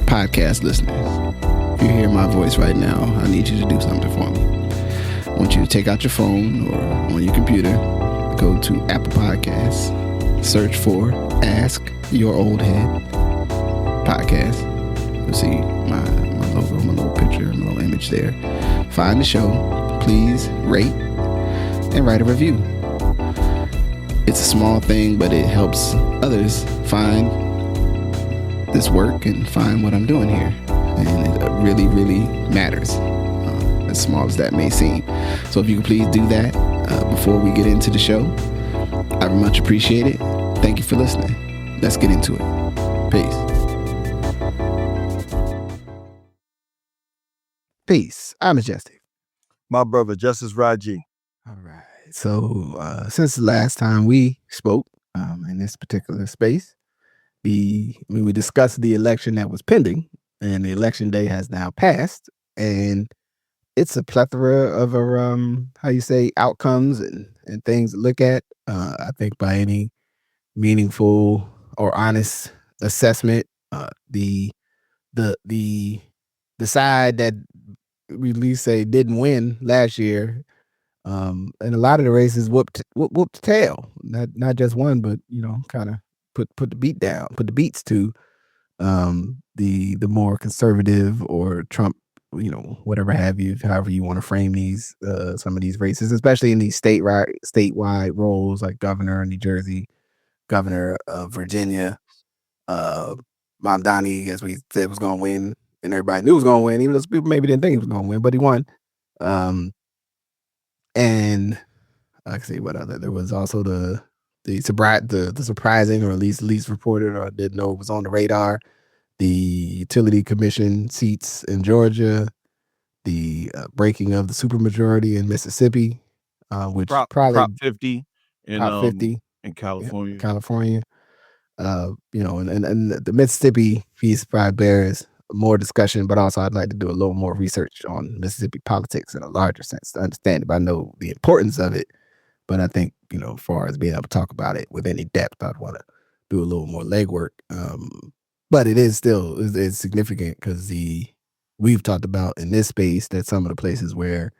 podcast listeners, if you hear my voice right now, I need you to do something for me. I want you to take out your phone or on your computer, go to Apple Podcasts, search for Ask Your Oldhead podcast. You'll see my logo, my little picture, my little image there. Find the show. Please rate and write a review. It's a small thing, but it helps others find this work and find what I'm doing here. And it really, really matters, as small as that may seem. So if you could please do that before we get into the show, I would much appreciate it. Thank you for listening. Let's get into it. Peace. Peace. I'm Majestic. My brother, Justice Rajee. All right. So since the last time we spoke in this particular space, we discussed the election that was pending, and the election day has now passed, and it's a plethora of outcomes and things to look at. I think by any meaningful or honest assessment, the side that we at least say didn't win last year, and a lot of the races whooped the tail. Not just one, but kind of put the beats to the more conservative or Trump, however you want to frame these some of these races, especially in these statewide roles like governor of New Jersey, governor of Virginia. Mamdani, as we said, was going to win. And everybody knew he was going to win, even though people maybe didn't think he was going to win, but he won. And I see what other. There was also the surprising, or at least reported, or I didn't know it was on the radar, the utility commission seats in Georgia, the breaking of the supermajority in Mississippi, which Prop 50 in California. California. And the Mississippi piece probably bears more discussion, but also I'd like to do a little more research on Mississippi politics in a larger sense to understand it. I know the importance of it, but I think, as far as being able to talk about it with any depth, I'd want to do a little more legwork. But it is still it's significant because we've talked about in this space that some of the places where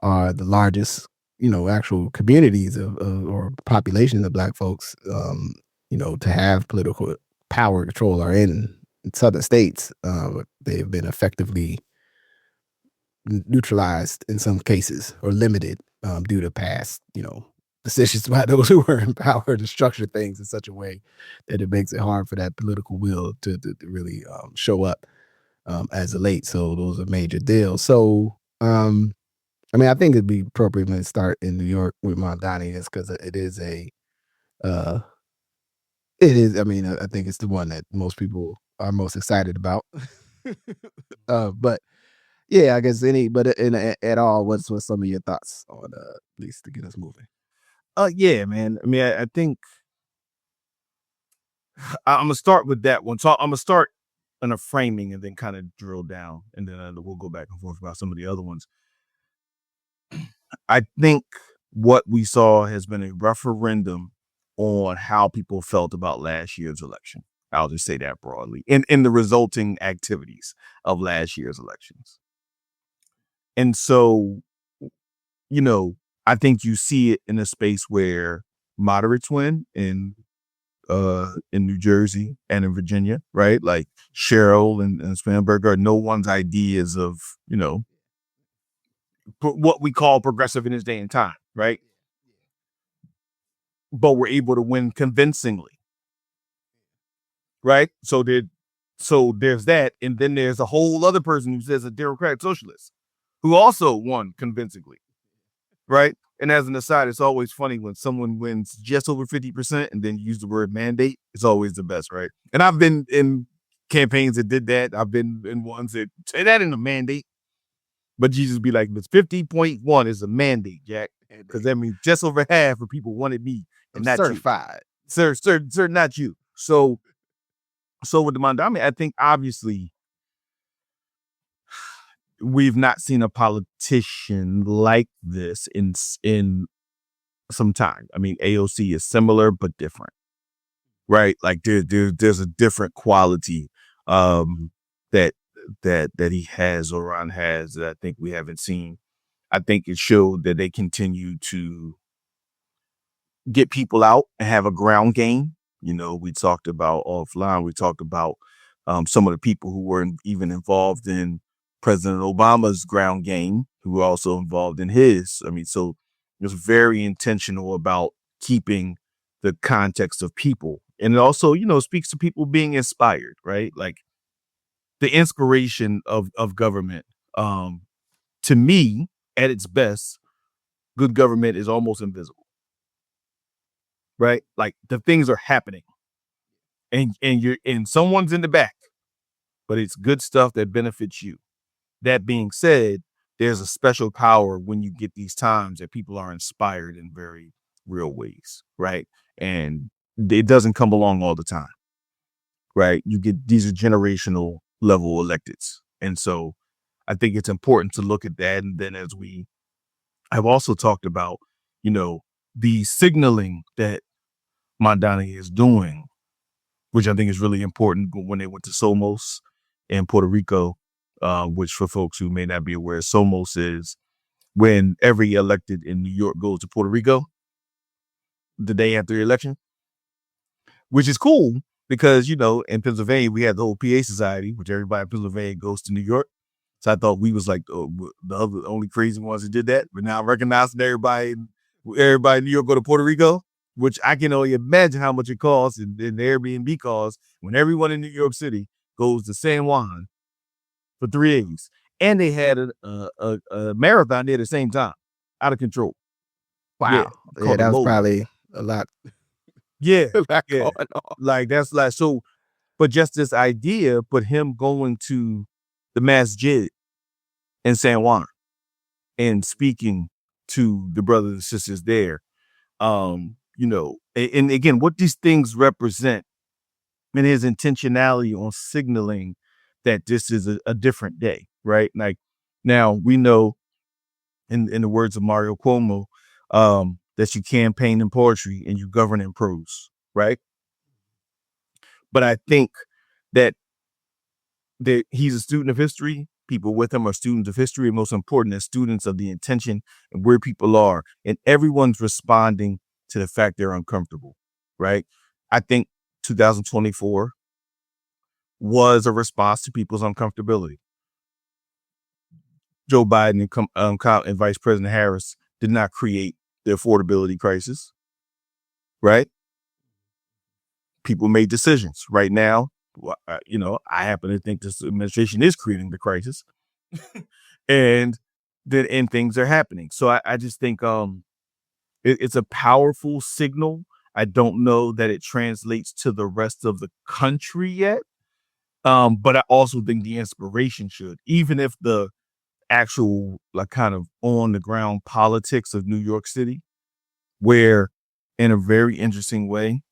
are the largest, actual communities or populations of Black folks, to have political power control are in southern states. They've been effectively neutralized in some cases or limited due to past, decisions by those who were in power to structure things in such a way that it makes it hard for that political will to really show up as of late. So those are major deals. So, I think it'd be appropriate to start in New York with Mamdani, is because it is I think it's the one that most people are most excited about. But yeah, I guess at all, what's some of your thoughts on at least to get us moving? Yeah, man. I think I'm gonna start with that one. So I'm gonna start in a framing and then kind of drill down, and then we'll go back and forth about some of the other ones. I think what we saw has been a referendum on how people felt about last year's election. I'll just say that broadly, in the resulting activities of last year's elections. And so, I think you see it in a space where moderates win in New Jersey and in Virginia, right? Like Cheryl and Spanberger are no one's ideas of, what we call progressive in this day and time, right? But we're able to win convincingly, right? So there's that, and then there's a whole other person who says a Democratic socialist who also won convincingly, right? And as an aside, it's always funny when someone wins just over 50% and then use the word mandate. It's always the best, right? And I've been in campaigns that did that. I've been in ones that say that in a mandate, but Jesus be like, "This 50.1 is a mandate, Jack, because that means just over half of people wanted me and not certified, you. Sir, not you." So with the Mamdani, I think obviously we've not seen a politician like this in some time. AOC is similar but different, right? Like there's a different quality that he has, or Ron has, that I think we haven't seen. I think it showed that they continue to get people out and have a ground game. We talked about offline. We talked about some of the people who were even involved in President Obama's ground game, who were also involved in his. So it was very intentional about keeping the context of people. And it also, speaks to people being inspired, right? Like the inspiration of government. To me, at its best, good government is almost invisible, right? Like the things are happening and someone's in the back, but it's good stuff that benefits you. That being said, there's a special power when you get these times that people are inspired in very real ways, right? And it doesn't come along all the time, right? You get, these are generational level electeds. And so I think it's important to look at that. And then, as we have also talked about, the signaling that Mamdani is doing, which I think is really important, when they went to Somos in Puerto Rico, which, for folks who may not be aware, Somos is when every elected in New York goes to Puerto Rico the day after the election, which is cool because, in Pennsylvania, we had the whole PA Society, which everybody in Pennsylvania goes to New York. So I thought we was like the only crazy ones who did that. But now recognizing everybody in New York go to Puerto Rico, which I can only imagine how much it costs, and the Airbnb costs when everyone in New York City goes to San Juan for 3 days. And they had a marathon there at the same time, out of control. Wow. Yeah, that was probably a lot. Yeah. a lot going on. Like, that's like, so, but just this idea, but him going to the masjid in San Juan and speaking to the brothers and sisters there, and again, what these things represent and his intentionality on signaling that this is a different day, right? Like, now we know, in the words of Mario Cuomo, that you campaign in poetry and you govern in prose, right? But I think that he's a student of history. People with him are students of history, and most important, they're students of the intention and where people are. And everyone's responding to the fact they're uncomfortable, right? I think 2024 was a response to people's uncomfortability. Joe Biden and Vice President Harris did not create the affordability crisis, right? People made decisions. Right now, I happen to think this administration is creating the crisis, and things are happening. So I just think it's a powerful signal. I don't know that it translates to the rest of the country yet, but I also think the inspiration should, even if the actual, like, kind of on the ground politics of New York City, where, in a very interesting way,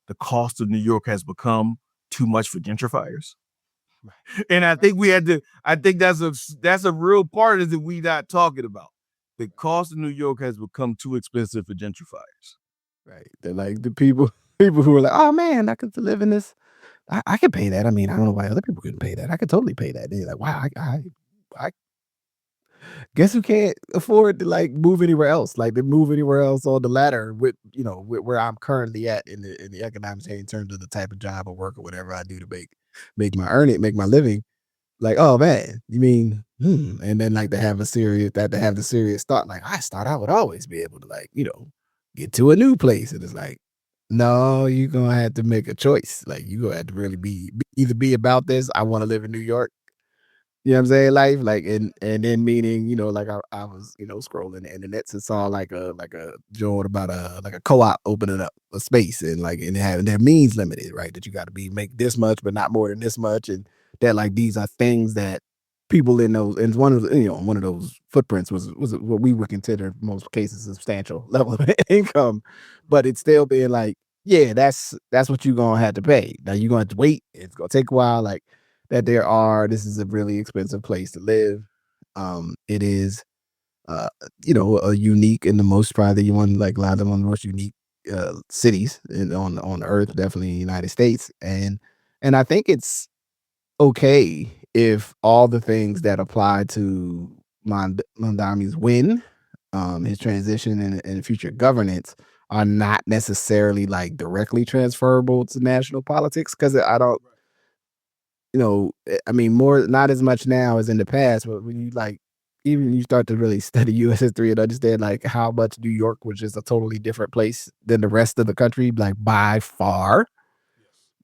the cost of New York has become too much for gentrifiers. And I think that's a real part of it we not talking about. The cost of New York has become too expensive for gentrifiers. Right. They're like the people who are like, oh man, I could live in this. I could pay that. I mean, I don't know why other people couldn't pay that. I could totally pay that. They're like, wow, I guess who can't afford to like move anywhere else? Like to move anywhere else on the ladder with where I'm currently at in the economic in terms of the type of job or work or whatever I do to make my living. Like, oh man, you mean, and then like to have the serious thought, like I thought I would always be able to like, get to a new place. And it's like, no, you're gonna have to make a choice. Like you gonna have to really either be about this. I want to live in New York. You know what I'm saying? Life, like, and then meaning, like I was, scrolling the internet and saw like a joint about a co-op opening up a space and having their means limited, right? That you got to make this much, but not more than this much, and that like these are things that people in those, and one of those footprints was what we would consider in most cases substantial level of income, but it's still being like, yeah, that's what you're gonna have to pay. Now you're gonna have to wait. It's gonna take a while, like. This is a really expensive place to live. It is, a unique and the most probably one, like a lot of the most unique cities on the earth, definitely in the United States. And I think it's okay if all the things that apply to Mamdani's win, his transition and future governance are not necessarily like directly transferable to national politics. Because I don't, I mean, more not as much now as in the past, but when you like even you start to really study U.S. history and understand like how much New York was just a totally different place than the rest of the country, like by far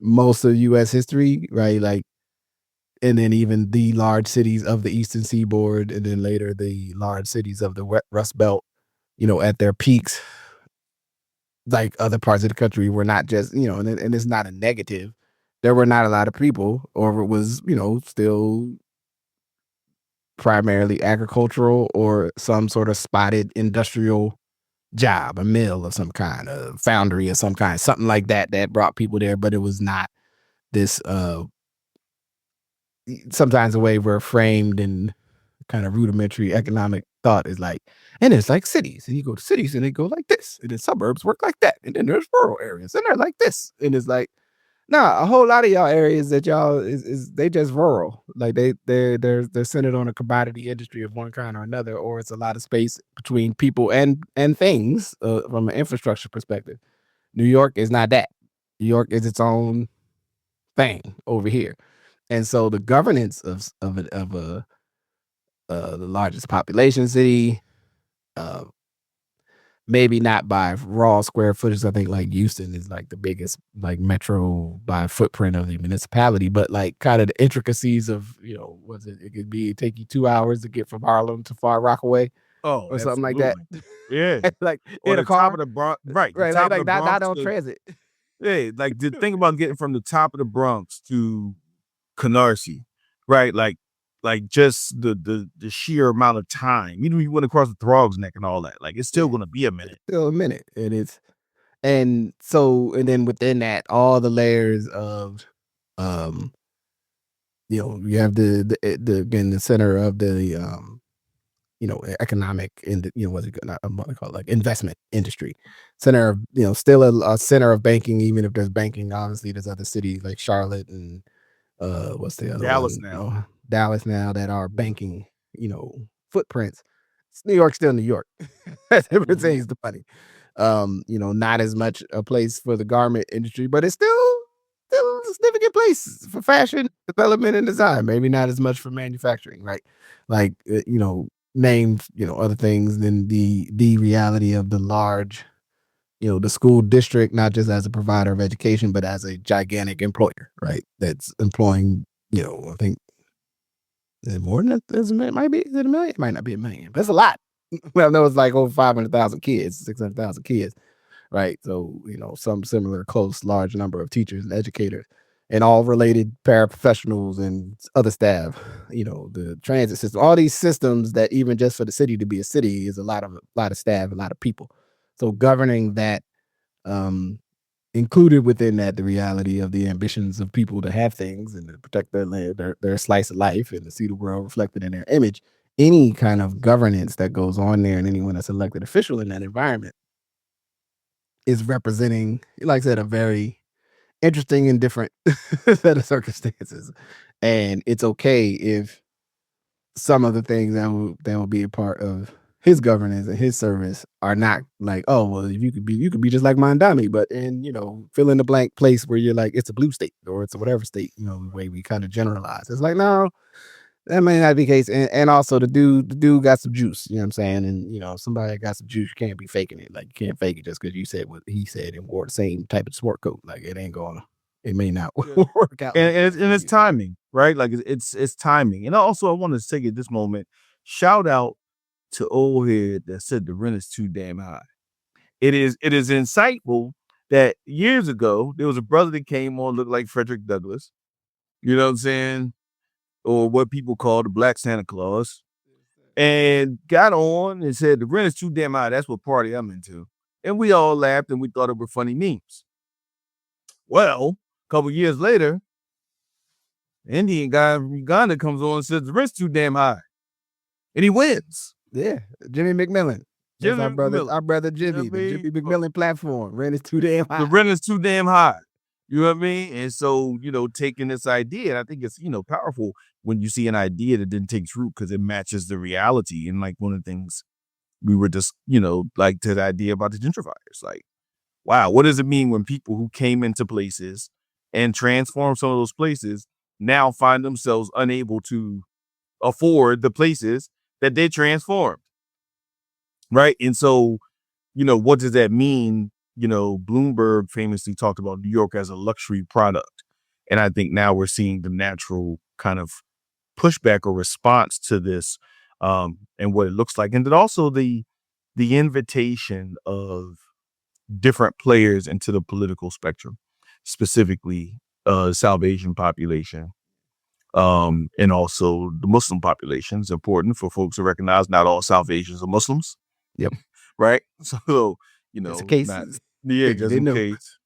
most of U.S. history, right? Like, and then even the large cities of the Eastern Seaboard, and then later the large cities of the Rust Belt, at their peaks, like other parts of the country were not just, and it's not a negative. There were not a lot of people, or it was, still primarily agricultural or some sort of spotted industrial job, a mill of some kind, a foundry of some kind, something like that brought people there. But it was not this sometimes the way we're framed in kind of rudimentary economic thought is like, and it's like cities, and you go to cities and they go like this, and then suburbs work like that, and then there's rural areas and they're like this, and it's like, nah, a whole lot of y'all areas that y'all is they just rural, like they're centered on a commodity industry of one kind or another, or it's a lot of space between people and things from an infrastructure perspective. New York is not that. New York is its own thing over here, and so the governance of a the largest population city, uh, maybe not by raw square footage. I think like Houston is like the biggest like metro by footprint of the municipality, but like kind of the intricacies of, was it could be take you 2 hours to get from Harlem to Far Rockaway Oh, or something like that. absolutely. Yeah. Like Or in a the top car. of the Bronx, right? The Right. top of the Like not Bronx on to transit. yeah, like the thing about getting from the top of the Bronx to Canarsie, right? Like just the sheer amount of time. Even if you went across the Throg's Neck and all that, like it's still gonna be a minute. Still a minute. And so and then within that, all the layers of um you have the again the center of the economic in the, what's it not what they call it, like investment industry center of, still a center of banking, even if there's banking, obviously there's other cities like Charlotte and what's the other Dallas one? now. Dallas now that are banking, footprints. New York's still New York as it pertains to money. Not as much a place for the garment industry, but it's still a significant place for fashion development and design. Maybe not as much for manufacturing, right? Like named other things than the reality of the large, the school district, not just as a provider of education, but as a gigantic employer, right? That's employing, I think is it more than that? It might be, is it a million? It might not be a million, but it's a lot. Well, no, it's like over 500,000 kids, 600,000 kids, right? So, some similar close, large number of teachers and educators and all related paraprofessionals and other staff, the transit system, all these systems that even just for the city to be a city is a lot of staff, a lot of people. So governing that, included within that the reality of the ambitions of people to have things and to protect their land, their slice of life, and to see the world reflected in their image. Any kind of governance that goes on there, and anyone that's elected official in that environment is representing, like I said, a very interesting and different set of circumstances. And it's okay if some of the things that will be a part of his governance and his service are not like, oh well, if you could be just like Mamdani, but in fill in the blank place where you're like it's a blue state or it's a whatever state, the way we kind of generalize. It's like, no, that may not be the case. And also the dude got some juice, you know what I'm saying? And if somebody got some juice, you can't be faking it. Like you can't fake it just because you said what he said and wore the same type of sport coat. Like it may not work out. And it's timing, right? Like it's timing. And also I want to take at this moment, shout out to Oldhead that said the rent is too damn high. It is insightful that years ago there was a brother that came on, looked like Frederick Douglass, you know what I'm saying? Or what people call the Black Santa Claus, and got on and said the rent is too damn high. That's what party I'm into. And we all laughed and we thought it were funny memes. Well, a couple years later, Indian guy from Uganda comes on and says the rent's too damn high. And he wins. Yeah, Jimmy McMillan. That's Jimmy McMillan. our brother Jimmy, the Jimmy McMillan platform. Rent is too damn high. The rent is too damn high. You know what I mean? And so, taking this idea, and I think it's, powerful when you see an idea that didn't take root because it matches the reality. And like one of the things we were just, like to the idea about the gentrifiers, like, wow, what does it mean when people who came into places and transformed some of those places now find themselves unable to afford the places that they transformed? Right. And so, what does that mean? Bloomberg famously talked about New York as a luxury product. And I think now we're seeing the natural kind of pushback or response to this, and what it looks like. And then also the invitation of different players into the political spectrum, specifically South Asian population, and also the Muslim population. Is important for folks to recognize not all South Asians are Muslims. Yep. Right. So, It's a case. just in case,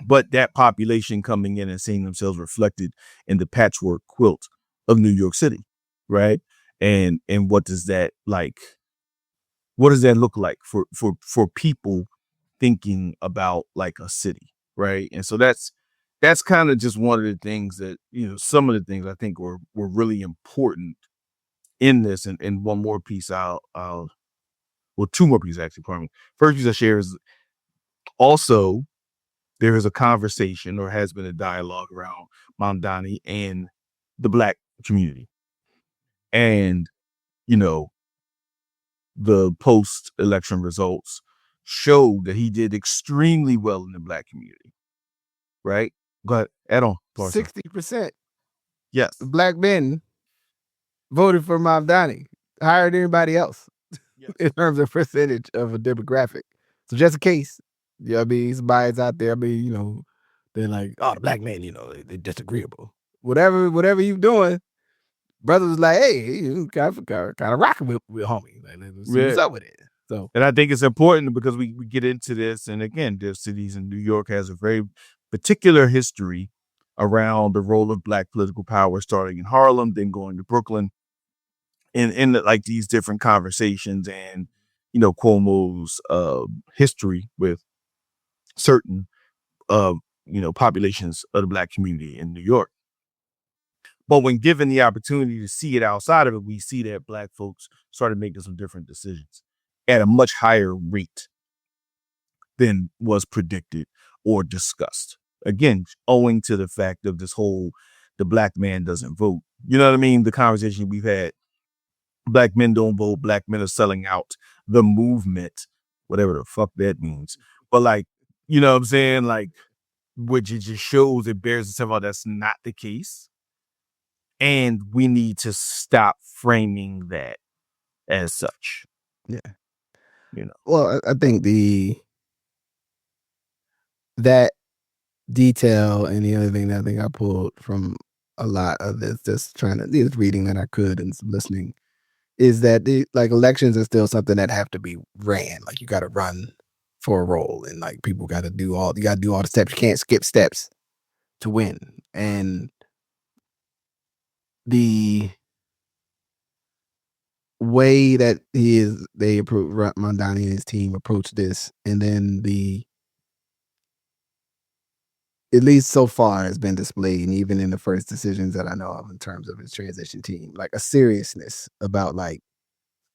but that population coming in and seeing themselves reflected in the patchwork quilt of New York City. Right. And what does that look like for people thinking about like a city? Right. And so that's kind of just one of the things that, some of the things I think were really important in this. And one more piece two more pieces actually. Pardon me. First piece I share is also there is a conversation or has been a dialogue around Mamdani and the Black community. And, the post-election results show that he did extremely well in the Black community. Right? Go ahead. Add on. 60%. Yes. Black men voted for Mamdani higher than anybody else in terms of percentage of a demographic. So just in case, somebody's out there, they're like, oh, the black men, they're disagreeable. Whatever you doing, brother was like, hey, you kind of rocking with homie. Like, let's see what's up with it. So, and I think it's important because we get into this, and again, there's cities in New York has a very particular history around the role of Black political power, starting in Harlem, then going to Brooklyn, in like these different conversations, and Cuomo's history with certain populations of the Black community in New York. But when given the opportunity to see it outside of it, we see that Black folks started making some different decisions at a much higher rate than was predicted or discussed. Again, owing to the fact of this whole, the Black man doesn't vote. You know what I mean? The conversation we've had, Black men don't vote, Black men are selling out the movement, whatever the fuck that means. But like, you know what I'm saying? Like, which it just shows, it bears itself out that's not the case. And we need to stop framing that as such. Yeah. Well, I think that detail and the other thing that I think I pulled from a lot of this, just reading that I could and some listening, is that elections are still something that have to be ran. Like, you got to run for a role, and like people got to do all the steps. You can't skip steps to win. And the way that Mamdani and his team approach this, and then at least so far has been displayed, and even in the first decisions that I know of in terms of his transition team, like a seriousness about like,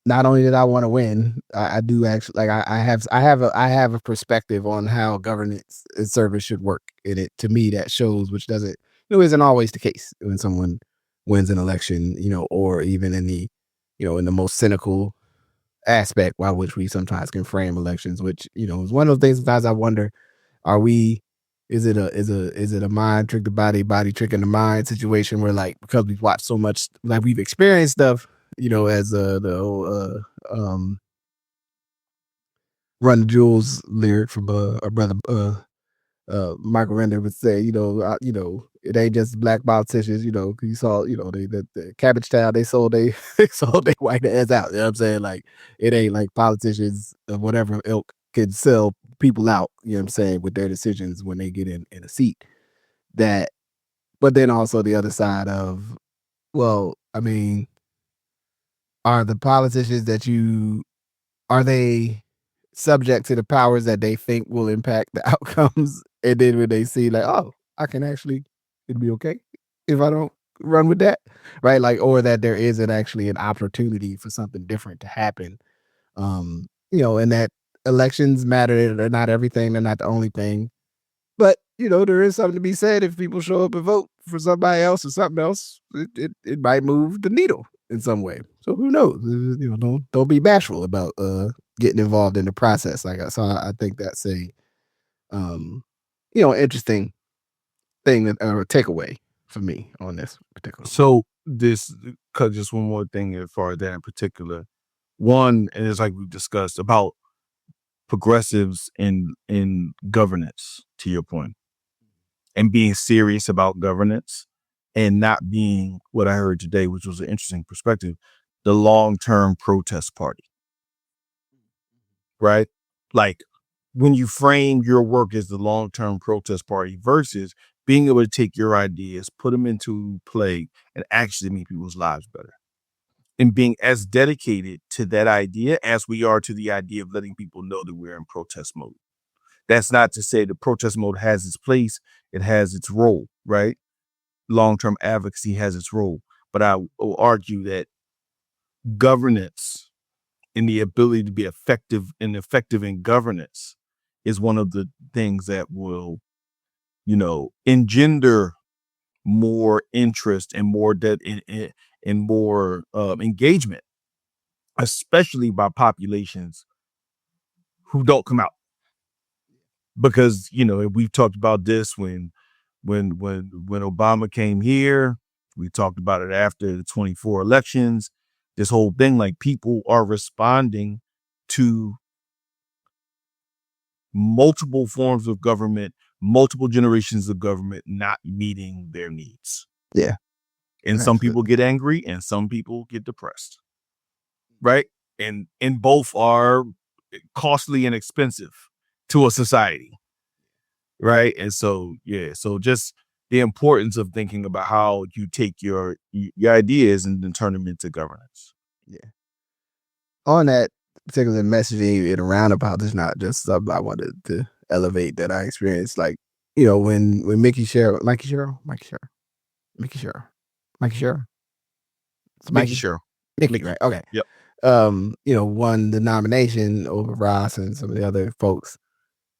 not only did I want to win, I do actually like I have a perspective on how governance and service should work. And it, to me, that shows, which doesn't, isn't always the case when someone wins an election, or even in the, in the most cynical aspect by which we sometimes can frame elections, which, is one of those things sometimes I wonder, is it a mind trick the body tricking the mind situation where, like, because we've watched so much, like we've experienced stuff, as the old Run the Jewels lyric from our brother Michael Render would say, it ain't just black politicians, cause you saw, the Cabbage Town, they sold they white ass out. You know what I'm saying? Like, it ain't like politicians of whatever ilk can sell people out, you know what I'm saying, with their decisions when they get in a seat. That, but then also the other side of, well, I mean, are the politicians are they subject to the powers that they think will impact the outcomes. And then when they see like, oh, I can actually, it'd be okay if I don't run with that. Right. Like, or that there isn't actually an opportunity for something different to happen. And that elections matter. They're not everything. They're not the only thing. But, there is something to be said if people show up and vote for somebody else or something else, it might move the needle in some way. So who knows? Don't be bashful about getting involved in the process. So I think that's a interesting thing that or takeaway for me on this particular. So cause just one more thing as far as that in particular. One, and it's like we've discussed about progressives in governance, to your point, and being serious about governance and not being what I heard today, which was an interesting perspective, the long-term protest party, right? Like when you frame your work as the long-term protest party versus being able to take your ideas, put them into play, and actually make people's lives better. And being as dedicated to that idea as we are to the idea of letting people know that we're in protest mode. That's not to say the protest mode has its place. It has its role, right? Long-term advocacy has its role. But I will argue that governance and the ability to be effective in governance is one of the things that will, engender more interest and more and more engagement, especially by populations who don't come out. Because, we've talked about this when Obama came here, we talked about it after the 24 elections, this whole thing, like people are responding to multiple forms of government, multiple generations of government not meeting their needs. Yeah. And some people get angry and some people get depressed. Right. And both are costly and expensive to a society. Right. And so, so just the importance of thinking about how you take your ideas and then turn them into governance. Yeah. On that particular messaging in a roundabout, it's not just something I wanted to elevate that I experienced. Like, when Mikey Sherrill, Mikey Sherrill, right? Okay. Yep. Won the nomination over Ross and some of the other folks.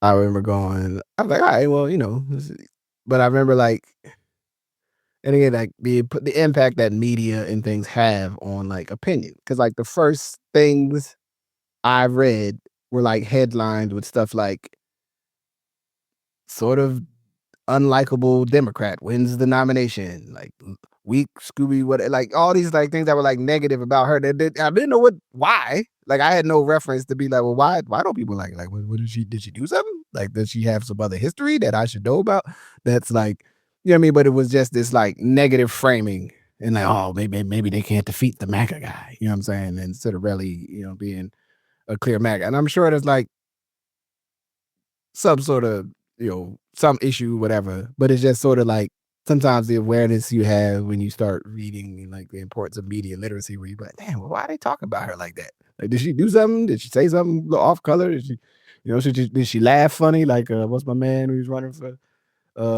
I remember going, I was like, all right, well, but I remember like, and again, like the impact that media and things have on like opinion. Cause like the first things I read were like headlines with stuff like sort of unlikable Democrat wins the nomination, like weak Scooby, like all these like things that were like negative about her. I didn't know why. Like I had no reference to be like, well, why don't people like what did she do something? Like does she have some other history that I should know about? That's like, you know what I mean? But it was just this like negative framing and like, oh, maybe they can't defeat the MAGA guy. You know what I'm saying? Instead of really, being a clear MAGA. And I'm sure there's like some sort of, some issue, whatever. But it's just sort of like sometimes the awareness you have when you start reading like the importance of media literacy, where you're like, damn, why are they talking about her like that? Like, did she do something? Did she say something off color? Did she, did she laugh funny? Like, what's my man who's running for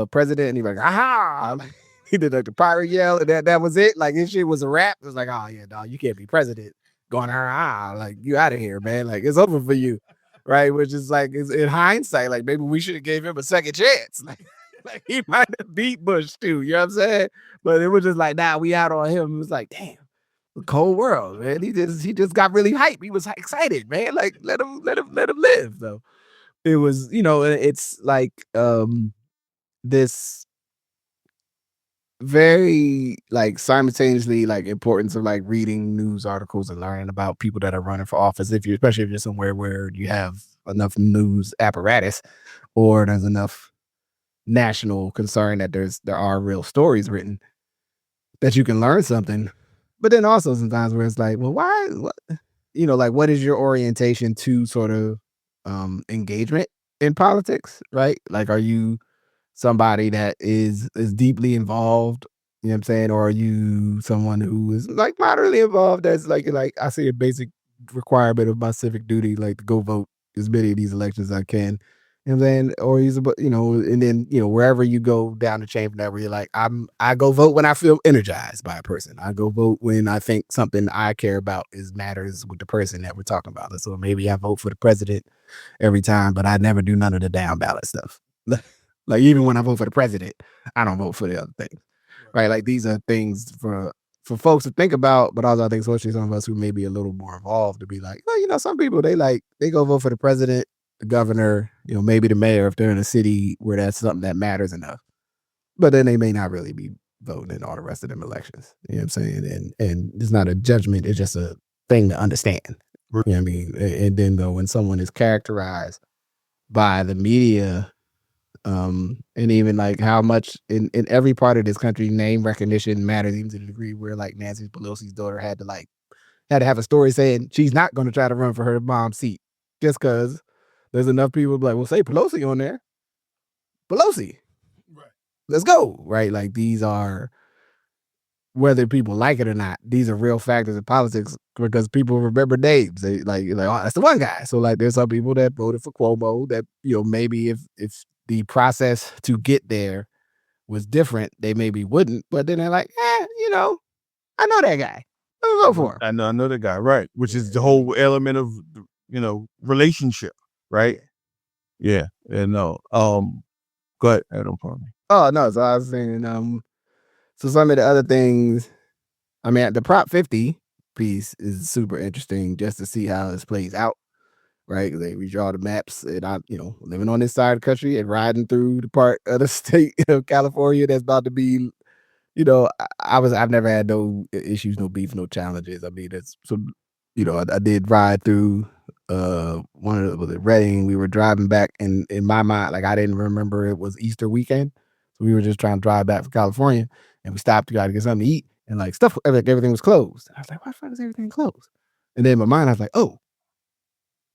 president? And he's like, aha! Like, he did like the pirate yell, and that was it. Like, this shit was a rap. It was like, oh yeah, dog, you can't be president. Going like you out of here, man. Like it's over for you. Right, which is like in hindsight, like maybe we should have gave him a second chance. Like he might have beat Bush too. You know what I'm saying? But it was just like, nah, we out on him. It was like, damn, the cold world, man. He just got really hyped. He was excited, man. Like let him live. Though it was, it's like this very like simultaneously like importance of like reading news articles and learning about people that are running for office, especially if you're somewhere where you have enough news apparatus or there's enough national concern that there are real stories written that you can learn something. But then also sometimes where it's like, well, why like what is your orientation to sort of engagement in politics, right? Like are you somebody that is deeply involved, you know what I'm saying? Or are you someone who is like moderately involved? That's like I see a basic requirement of my civic duty, like to go vote as many of these elections as I can. And then, or he's, and then, wherever you go down the chain from that, where you're like, I go vote when I feel energized by a person. I go vote when I think something I care about matters with the person that we're talking about. So maybe I vote for the president every time, but I never do none of the down ballot stuff. Like even when I vote for the president, I don't vote for the other things, right? Like these are things for folks to think about, but also I think especially some of us who may be a little more involved to be like, well, some people they go vote for the president, the governor, maybe the mayor if they're in a city where that's something that matters enough. But then they may not really be voting in all the rest of them elections. You know what I'm saying? And it's not a judgment, it's just a thing to understand. You know what I mean? And then though when someone is characterized by the media, and even like how much in every part of this country name recognition matters, even to the degree where like Nancy Pelosi's daughter had to have a story saying she's not going to try to run for her mom's seat just because there's enough people like, well, say Pelosi on there. Pelosi. Right. Let's go. Right. Like these are, whether people like it or not, these are real factors in politics because people remember names. They like, oh, that's the one guy. So like there's some people that voted for Cuomo that, maybe if the process to get there was different, they maybe wouldn't. But then they're like, I know that guy. Let me vote for him. I know that guy, right? Which is the whole element of relationship, right? Yeah. And no. Go ahead, Adam. Pardon me. Oh no. So I was saying, so some of the other things, I mean, the Prop 50 piece is super interesting just to see how this plays out. Right, they redraw the maps, and I, living on this side of the country and riding through the part of the state of California that's about to be, I've never had no issues, no beef, no challenges. I mean, it's so, I did ride through one of the Reading. We were driving back, and in my mind, like I didn't remember it was Easter weekend, so we were just trying to drive back from California, and we stopped to get something to eat, and like stuff, like everything was closed. I was like, why the fuck is everything closed? And then in my mind, I was like, oh,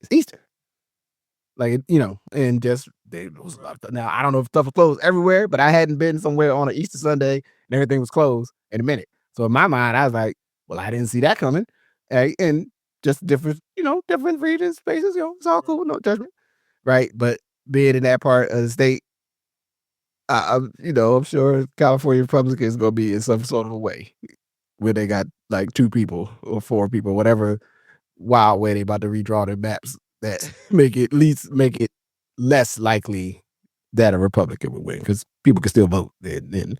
it's Easter. Like, and just now I don't know if stuff was closed everywhere, but I hadn't been somewhere on an Easter Sunday and everything was closed in a minute. So in my mind, I was like, well, I didn't see that coming. And just different, different regions, spaces, it's all cool, no judgment. Right. But being in that part of the state, I'm sure California Republicans is going to be in some sort of a way where they got like 2 people or 4 people, whatever wild way they about to redraw their maps that make it less likely that a Republican would win, because people can still vote and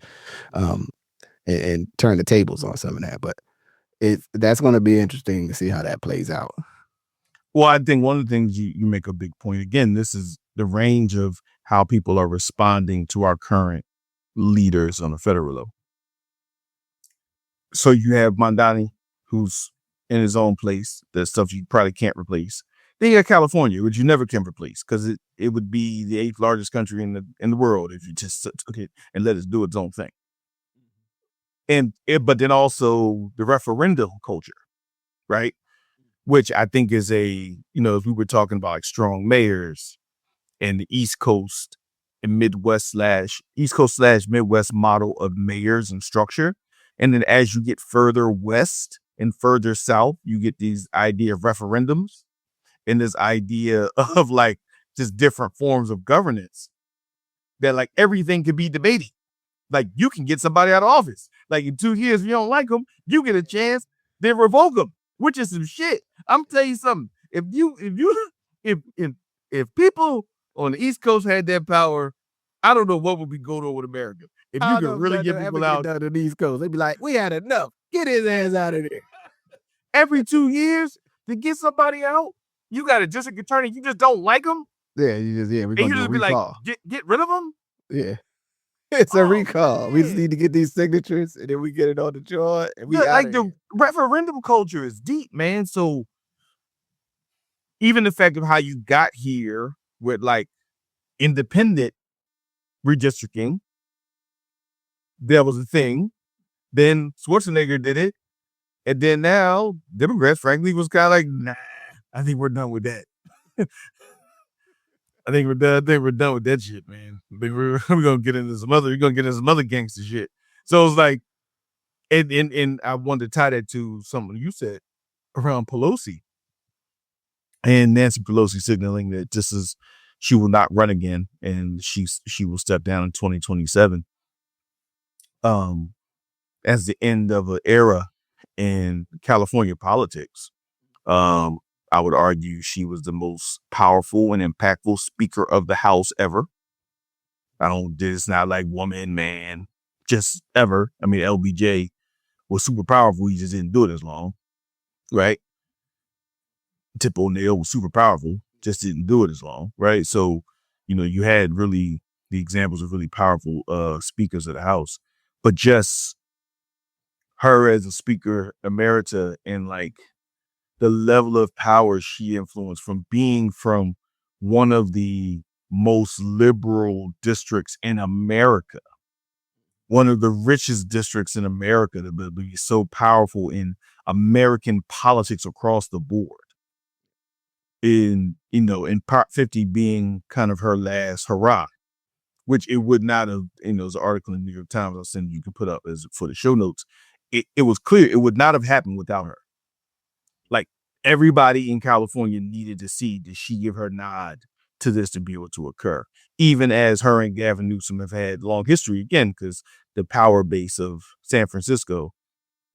turn the tables on some of that. But that's going to be interesting to see how that plays out. Well, I think one of the things you make a big point. Again, this is the range of how people are responding to our current leaders on a federal level. So you have Mamdani, who's in his own place. There's stuff you probably can't replace. Then you have California, which you never can replace because it would be the 8th largest country in the world if you just took it and let it do its own thing. But then also the referendum culture, right? Which I think is if we were talking about like strong mayors and the East Coast and East Coast / Midwest model of mayors and structure. And then as you get further west and further south, you get these idea of referendums and this idea of like just different forms of governance that like everything could be debated. Like you can get somebody out of office. Like in 2 years, if you don't like them, you get a chance, they revoke them, which is some shit. I'm telling you something. If people on the East Coast had that power, I don't know what would be going on with America. If you could really get people out on the East Coast, they'd be like, we had enough. Get his ass out of there. Every 2 years to get somebody out, you got a district attorney, you just don't like them. Yeah, we're going to do a recall. Be like, get rid of them. Yeah. It's a recall. Man. We just need to get these signatures, and then we get it on the joint, and we like the referendum culture is deep, man. So even the fact of how you got here with like independent redistricting, that was a thing. Then Schwarzenegger did it, and then now Democrats, frankly, was kind of like, nah, I think we're done with that. I think we're done with that shit, man. I think we're gonna get into some other gangster shit. So it's like, and I wanted to tie that to something you said around Pelosi. and Nancy Pelosi signaling that she will not run again, and she will step down in 2027. As the end of an era in California politics. I would argue she was the most powerful and impactful Speaker of the House ever. It's not like woman, man, just ever. I mean, LBJ was super powerful. He just didn't do it as long, right? Tip O'Neill was super powerful, just didn't do it as long, right? So, you had really the examples of really powerful speakers of the House, but just her as a Speaker Emerita and like the level of power she influenced from being from one of the most liberal districts in America, one of the richest districts in America, to be so powerful in American politics across the board. In Part 50 being kind of her last hurrah, which it would not have, there's an article in the New York Times I'll send you can put up as for the show notes. It was clear it would not have happened without her. Like, everybody in California needed to see, did she give her nod to this to be able to occur? Even as her and Gavin Newsom have had long history, again, because the power base of San Francisco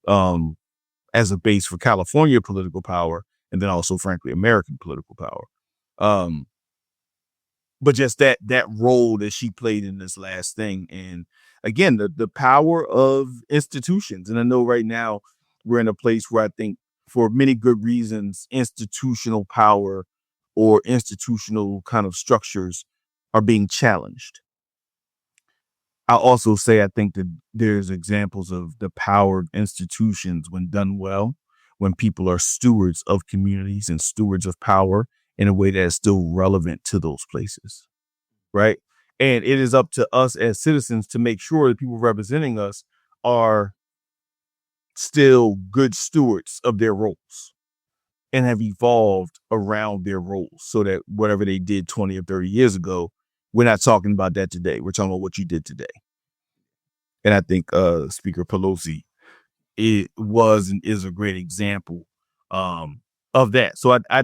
as a base for California political power, and then also, frankly, American political power. But just that role that she played in this last thing. And again, the power of institutions. And I know right now we're in a place where I think, for many good reasons, institutional power or institutional kind of structures are being challenged. I'll also say I think that there's examples of the power of institutions when done well, when people are stewards of communities and stewards of power in a way that is still relevant to those places, right? And it is up to us as citizens to make sure that people representing us are still good stewards of their roles and have evolved around their roles, so that whatever they did 20 or 30 years ago, we're not talking about that today. We're talking about what you did today. And I think Speaker Pelosi was and is a great example of that. So I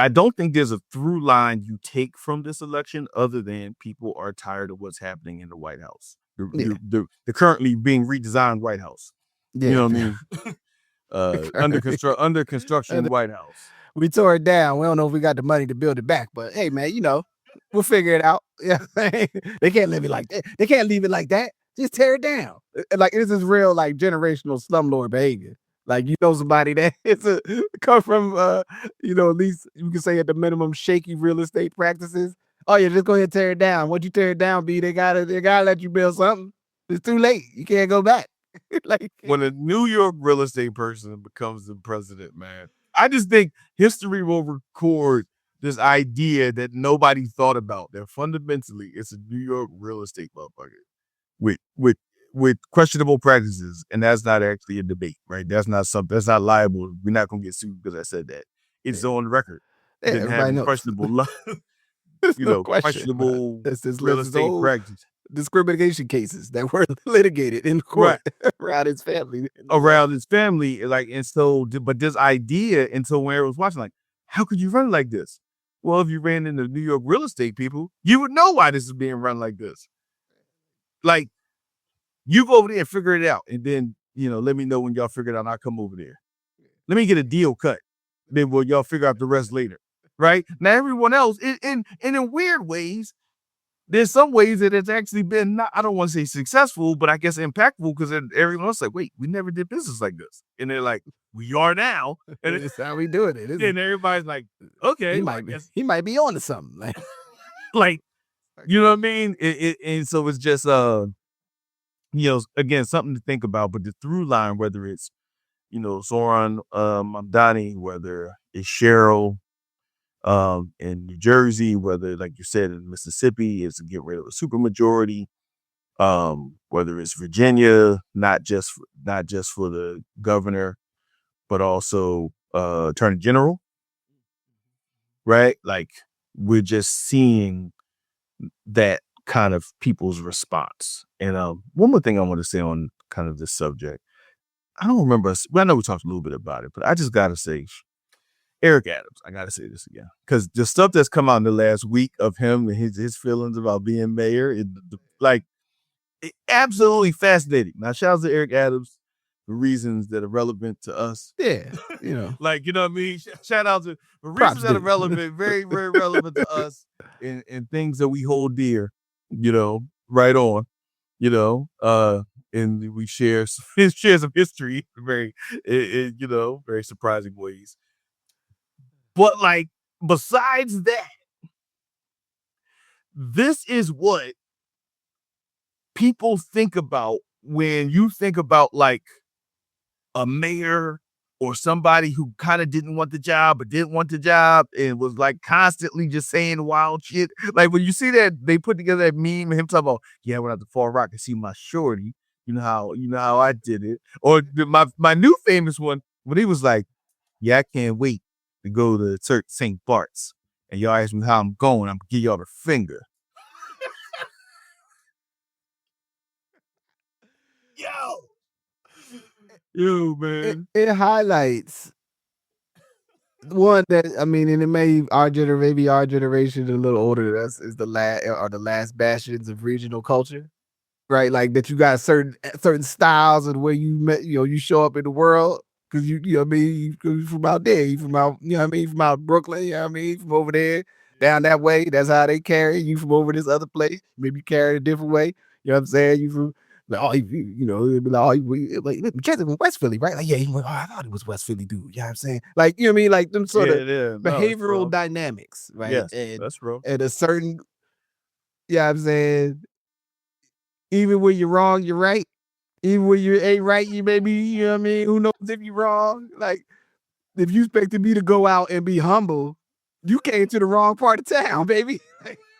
don't think there's a through line you take from this election other than people are tired of what's happening in the White House. The currently being redesigned White House. Yeah. You know what I mean? Under construction White House. We tore it down. We don't know if we got the money to build it back, but hey, man, we'll figure it out. Yeah, they can't leave it like that. They can't leave it like that. Just tear it down. Like, this is real, like, generational slumlord behavior. Like, somebody that come from, at least you can say at the minimum shaky real estate practices. Oh yeah, just go ahead and tear it down. Once you tear it down, they gotta let you build something. It's too late. You can't go back. Like, when a New York real estate person becomes the president, man, I just think history will record this idea that nobody thought about, that fundamentally it's a New York real estate motherfucker with questionable practices, and that's not actually a debate, right? That's not liable. We're not gonna get sued because I said that. It's on record. Yeah, Didn't have any questionable, questionable real estate practice. Discrimination cases that were litigated in court, right, around his family. Like, and so, but this idea, and so when everyone was watching, like, how could you run like this? Well, if you ran into New York real estate people, you would know why this is being run like this. Like, you go over there and figure it out, and then, let me know when y'all figure it out, and I'll come over there. Let me get a deal cut. Then y'all figure out the rest later, right? Now, everyone else, in weird ways, there's some ways that it's actually been not, I don't want to say successful, but I guess impactful, because everyone else is like, wait, we never did business like this. And they're like, we are now. And it's how we doing it. And everybody's like, okay. He might be on to something. Like, you know what I mean? And so it's just, again, something to think about. But the through line, whether it's, Zohran Mamdani, whether it's Cheryl, in New Jersey, whether, like you said, in Mississippi, is to get rid of a supermajority, whether it's Virginia, not just for the governor, but also attorney general, right? Like, we're just seeing that kind of people's response. And one more thing I want to say on kind of this subject, I don't remember, I know we talked a little bit about it, but I just got to say, Eric Adams, I gotta say this again, because the stuff that's come out in the last week of him and his feelings about being mayor, absolutely fascinating. Now, shout out to Eric Adams for reasons that are relevant to us. Yeah, like, you know what I mean? Shout out to for Props, reasons that are dude. relevant, very, very relevant to us and things that we hold dear, right on, and we share some history, very, very surprising ways. But like, besides that, this is what people think about when you think about like a mayor or somebody who kind of didn't want the job but didn't want the job and was like constantly just saying wild shit. Like when you see that they put together that meme of him talking about, yeah, I went out to Far Rock and see my shorty. You know how I did it. Or my new famous one when he was like, yeah, I can't wait to go to Church St. Bart's. And y'all ask me how I'm going, I'm gonna give y'all the finger. Yo, man. It highlights one that I mean, and it may maybe our generation a little older than us is the last bastions of regional culture, right? Like that you got certain styles and where you show up in the world because you know what I mean, you from out there, you from out you know what I mean, from out Brooklyn, you know what I mean, from over there down that way. That's how they carry you from over this other place. Maybe you carry it a different way. You know what I'm saying? You from like, oh, it'd be like, oh, like Chance in West Philly, right? Like, yeah, I thought it was West Philly, dude. You know what I'm saying? Like, you know what I mean? Like them sort of behavioral dynamics, right? Yes, and that's real. at a certain, you know what I'm saying? Even when you're wrong, you're right. Even when you ain't right, you may be, you know what I mean? Who knows if you're wrong? Like, if you expected me to go out and be humble, you came to the wrong part of town, baby.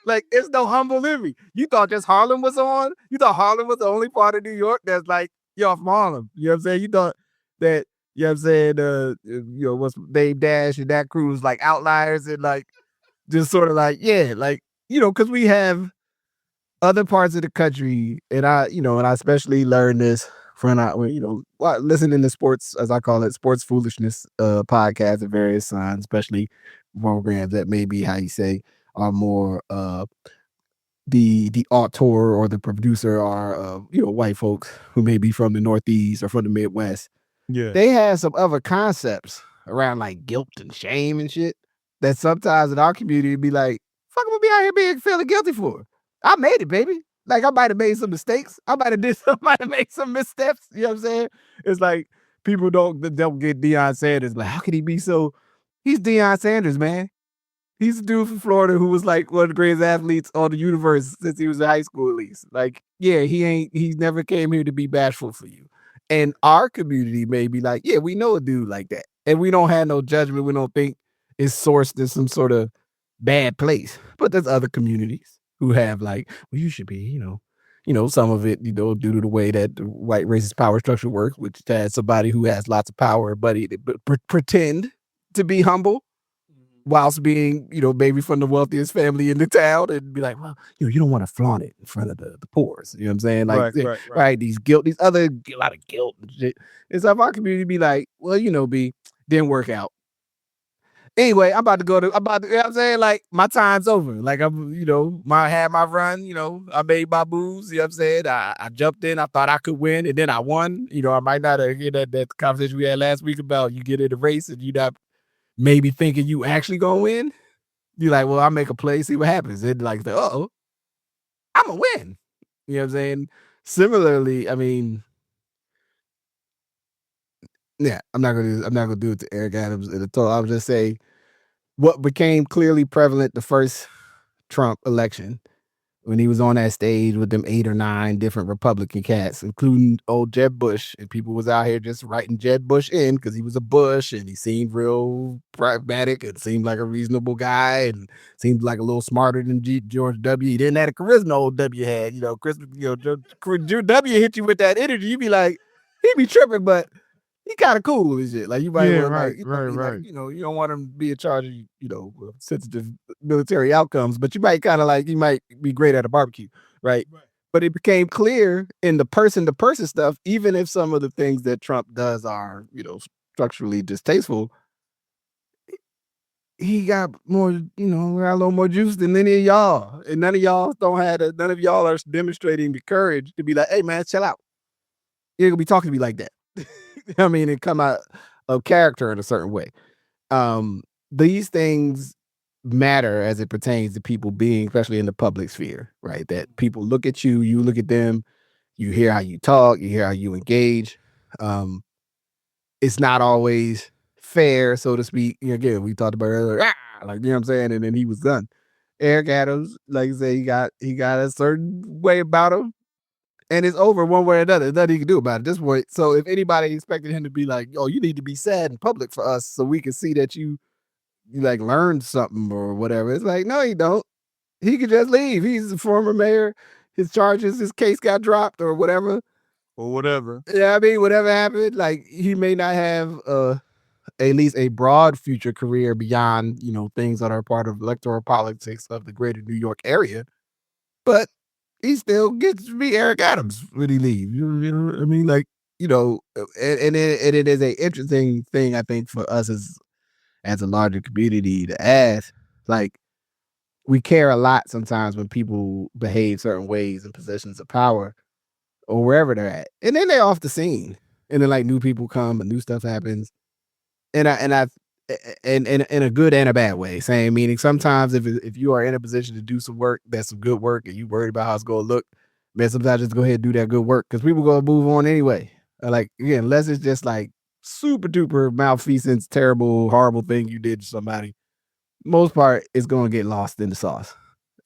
Like, it's no humble in me. You thought just Harlem was on? You thought Harlem was the only part of New York that's like, you're from Harlem. You know what I'm saying? You thought that, you know what I'm saying, what's Dave Dash and that crew was like outliers and like, just sort of like, yeah, like, because we have other parts of the country, and I especially learned this from listening to sports, as I call it, sports foolishness podcasts of various signs, especially programs that maybe how you say are more the auteur or the producer are white folks who may be from the Northeast or from the Midwest. Yeah, they have some other concepts around like guilt and shame and shit that sometimes in our community be like, fuck, I'm gonna be out here being feeling guilty for. I made it, baby. Like I might have made some mistakes. I might have made some missteps. You know what I'm saying? It's like people don't get Deion Sanders. Like, how could he be so? He's Deion Sanders, man. He's a dude from Florida who was like one of the greatest athletes on the universe since he was in high school, at least. Like, yeah, he never came here to be bashful for you. And our community may be like, yeah, we know a dude like that. And we don't have no judgment. We don't think it's sourced in some sort of bad place. But there's other communities who have like, well, you should be, some of it, due to the way that the white racist power structure works, which has somebody who has lots of power, but pretend to be humble whilst being, maybe from the wealthiest family in the town and be like, well, you don't want to flaunt it in front of the poors. You know what I'm saying? Like, right. These other, a lot of guilt and shit. And so our community be like, well, didn't work out. Anyway, you know what I'm saying? Like, my time's over. Like, I had my run, I made my moves, you know what I'm saying? I jumped in, I thought I could win, and then I won. I might not have heard that conversation we had last week about you get in a race and you not maybe thinking you actually gonna win. You're like, well, I'll make a play, see what happens. And like, I'm gonna win. You know what I'm saying? Similarly, I mean, yeah, I'm not gonna do it to Eric Adams at all. I'll just say what became clearly prevalent the first Trump election when he was on that stage with them 8 or 9 different Republican cats, including old Jeb Bush, and people was out here just writing Jeb Bush in because he was a Bush and he seemed real pragmatic and seemed like a reasonable guy and seemed like a little smarter than George W. He didn't have the charisma old W had. George W. hit you with that energy, you be like, he be tripping, but he kind of cool and shit. Like you might want to like, you don't want him to be in charge of, sensitive military outcomes, but you might kind of like, you might be great at a barbecue, right? But it became clear in the person-to-person stuff, even if some of the things that Trump does are, structurally distasteful, he got more, got a little more juice than any of y'all. And none of y'all are demonstrating the courage to be like, hey man, chill out. You're gonna be talking to me like that. I mean, and come out of character in a certain way. These things matter as it pertains to people being, especially in the public sphere, right? That people look at you, you look at them, you hear how you talk, you hear how you engage. It's not always fair, so to speak. Again, we talked about earlier, like, you know what I'm saying? And then he was done. Eric Adams, like you say, he got a certain way about him. And it's over one way or another. There's nothing he can do about it at this point. So if anybody expected him to be like, oh, you need to be sad in public for us so we can see that you like learned something or whatever. It's like, no, he don't. He could just leave. He's the former mayor. His case got dropped or whatever. Or whatever. Yeah, I mean, whatever happened, like he may not have at least a broad future career beyond, things that are part of electoral politics of the greater New York area. But he still gets to be Eric Adams when he leaves. You know what I mean? Like, and it is a interesting thing, I think, for us as a larger community to ask. Like, we care a lot sometimes when people behave certain ways in positions of power or wherever they're at. And then they're off the scene. And then like new people come and new stuff happens. And in a good and a bad way. Saying, meaning sometimes if you are in a position to do some work, that's some good work, and you worried about how it's going to look, man, sometimes just go ahead and do that good work because people going to move on anyway. Like, again, unless it's just like super duper malfeasance, terrible, horrible thing you did to somebody, most part it's going to get lost in the sauce.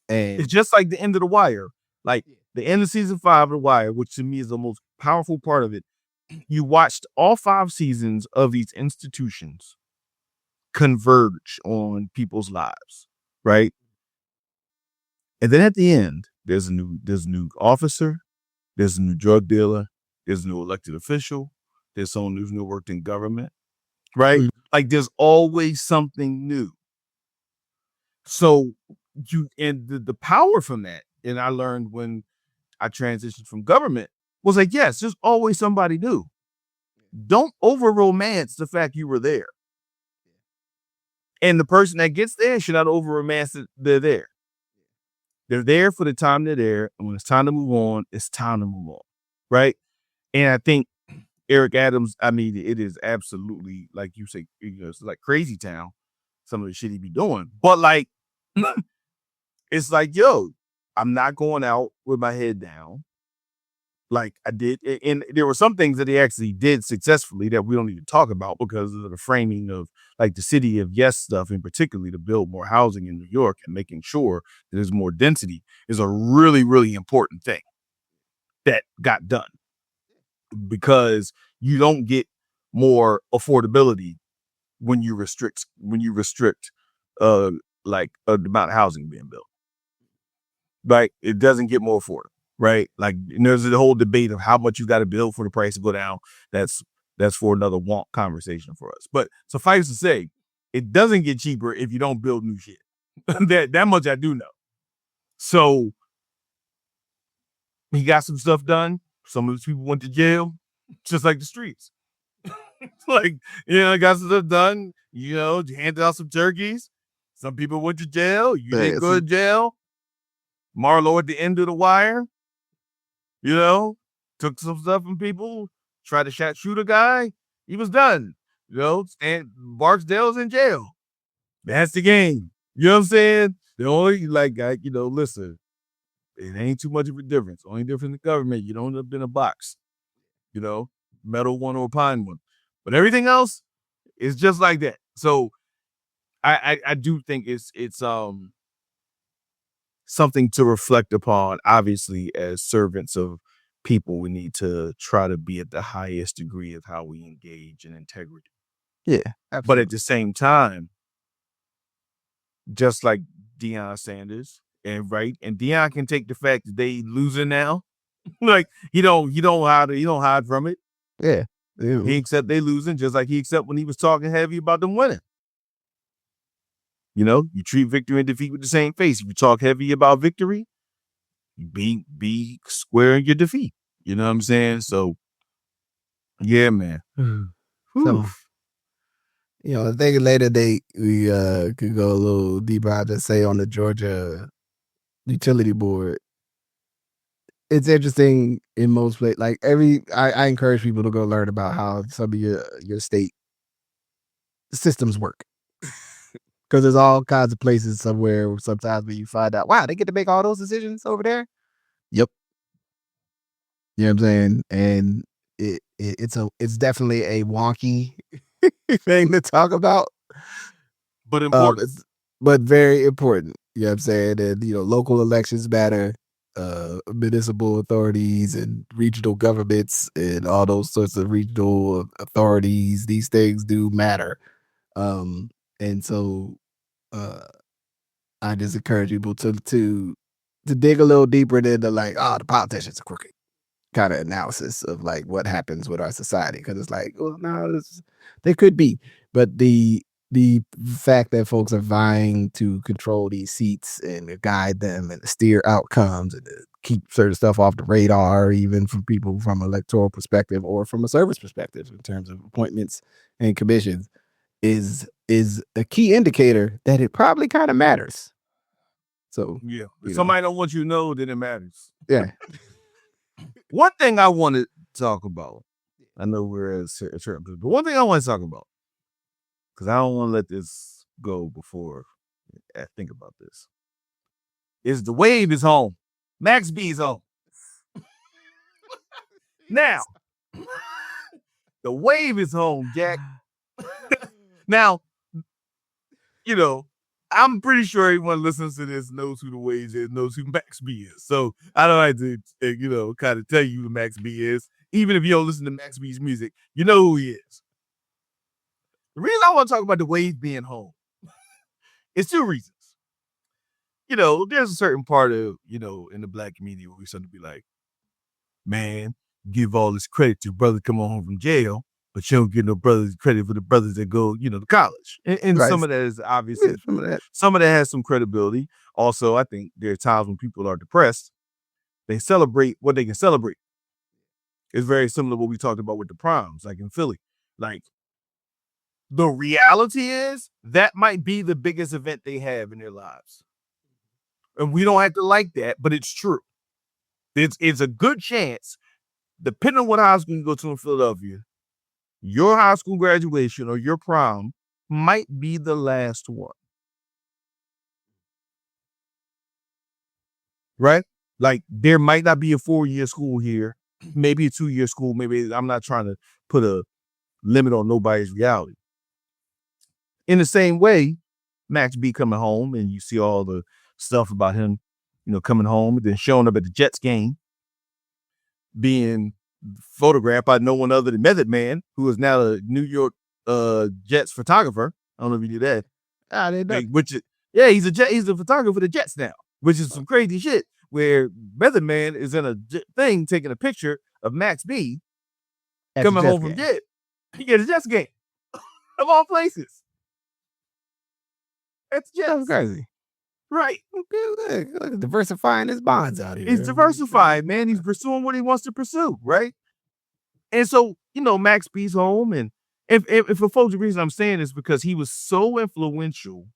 And it's just like the end of The Wire. Like the end of season 5 of The Wire, which to me is the most powerful part of it. You watched all 5 seasons of these institutions converge on people's lives, right? And then at the end, there's a new officer, there's a new drug dealer, there's a new elected official, there's someone who's new worked in government, right? Mm-hmm. Like there's always something new. So the power from that, and I learned when I transitioned from government, was like, yes, there's always somebody new. Don't over romance the fact you were there. And the person that gets there should not over romance it. They're there. They're there for the time they're there. And when it's time to move on, it's time to move on. Right. And I think Eric Adams, I mean, it is absolutely, like you say, it's like crazy town, some of the shit he be doing. But like, it's like, yo, I'm not going out with my head down. Like I did. And there were some things that he actually did successfully that we don't need to talk about because of the framing of like the city of yes stuff, and particularly to build more housing in New York and making sure that there's more density is a really, really important thing that got done, because you don't get more affordability when you restrict like the amount of housing being built. Right? It doesn't get more affordable. Right. Like there's the whole debate of how much you got to build for the price to go down. That's for another wonk conversation for us. But suffice to say, it doesn't get cheaper if you don't build new shit. that much I do know. So he got some stuff done. Some of those people went to jail, just like the streets. Like, got some stuff done. Handed out some turkeys. Some people went to jail. You didn't go to jail. Marlo at the end of The Wire. Took some stuff from people, tried to shoot a guy. He was done. And Barksdale's in jail. That's the game. You know what I'm saying? The only, listen, it ain't too much of a difference. Only difference in the government, you don't end up in a box. Metal one or pine one. But everything else is just like that. So I do think it's something to reflect upon. Obviously, as servants of people, we need to try to be at the highest degree of how we engage in integrity. Yeah, absolutely. But at the same time, just like Deion Sanders, and Deion can take the fact that they losing now. Like he don't hide from it. Yeah. He accept they losing, just like he accept when he was talking heavy about them winning. You treat victory and defeat with the same face. If you talk heavy about victory, be square in your defeat. You know what I'm saying? So, yeah, man. So, I think later we could go a little deeper. I just say on the Georgia utility board, it's interesting in most places. Like I encourage people to go learn about how some of your state systems work. Because there's all kinds of places somewhere sometimes where you find out, wow, they get to make all those decisions over there. Yep. You know what I'm saying? And it's definitely a wonky thing to talk about. But important. But very important. You know what I'm saying? And local elections matter, municipal authorities and regional governments and all those sorts of regional authorities, these things do matter. And so I just encourage people to dig a little deeper into like, the politicians are crooked kind of analysis of like what happens with our society. Because it's like, well, no, they could be, but the fact that folks are vying to control these seats and to guide them and to steer outcomes and to keep certain stuff off the radar, even from people from an electoral perspective or from a service perspective in terms of appointments and commissions, is a key indicator that it probably kind of matters. So yeah, if somebody don't want you to know, then it matters. Yeah. One thing I want to talk about, I know we're at a certain, but one thing I want to talk about, because I don't want to let this go before I think about this, is the wave is home. Max B is home. Now, the wave is home, Jack. Now, I'm pretty sure everyone who listens to this knows who the Wave is, knows who Max B is. So I don't have to, kind of tell you who Max B is. Even if you don't listen to Max B's music, you know who he is. The reason I want to talk about the Wave being home is two reasons. There's a certain part of, in the black community where we start to be like, man, give all this credit to brother coming home from jail, but you don't get no brothers credit for the brothers that go, to college. And Right. some of that is obviously, Yeah, some of that has some credibility. Also, I think there are times when people are depressed, they celebrate what they can celebrate. It's very similar to what we talked about with the proms, like in Philly. Like, the reality is that might be the biggest event they have in their lives. And we don't have to like that, but it's true. It's a good chance, depending on what high school you go to in Philadelphia, your high school graduation or your prom might be the last one. Right? Like, there might not be a 4-year school here, maybe a 2-year school. Maybe I'm not trying to put a limit on nobody's reality. In the same way, Max B coming home and you see all the stuff about him, coming home and then showing up at the Jets game, being photographed by no one other than Method Man, who is now a New York Jets photographer. I don't know if you knew that. I didn't know. He's a photographer for the Jets now, which is some crazy shit. Where Method Man is in a thing taking a picture of Max B coming home from Jets. He gets a Jets game of all places. That's Jets. Crazy. Right. Okay, look, diversifying his bonds out here. He's diversified, man. He's pursuing what he wants to pursue, right? And so, Max B's home. And if for folks, the reason I'm saying is because he was so influential